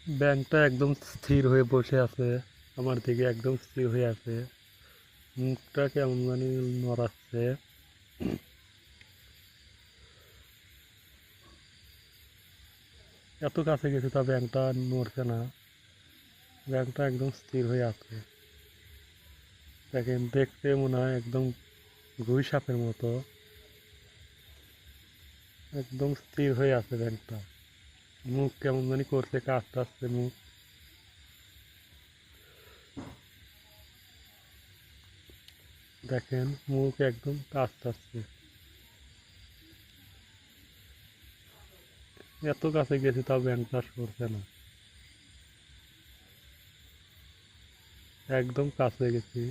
ব্যাঙটা একদম স্থির হয়ে বসে আছে, আমার দিকে একদম স্থির হয়ে আছে, মুখটা কেমন জানি নড়াচ্ছে। এত কাছে গেছে তা ব্যাঙটা নড়ছে না, ব্যাঙটা একদম স্থির হয়ে আছে। দেখেন দেখতে মনে হয় একদম রুই সাপের মতো, একদম স্থির হয়ে আছে ব্যাঙটা। মুখ কেমন জানি করছে, কাঁপতে আসছে মুখ। দেখেন মুখ একদম কাঁপতে আসছে। এত কাছে গেছে তাও ব্যাঙটা সরছে না, একদম কাছে গেছি।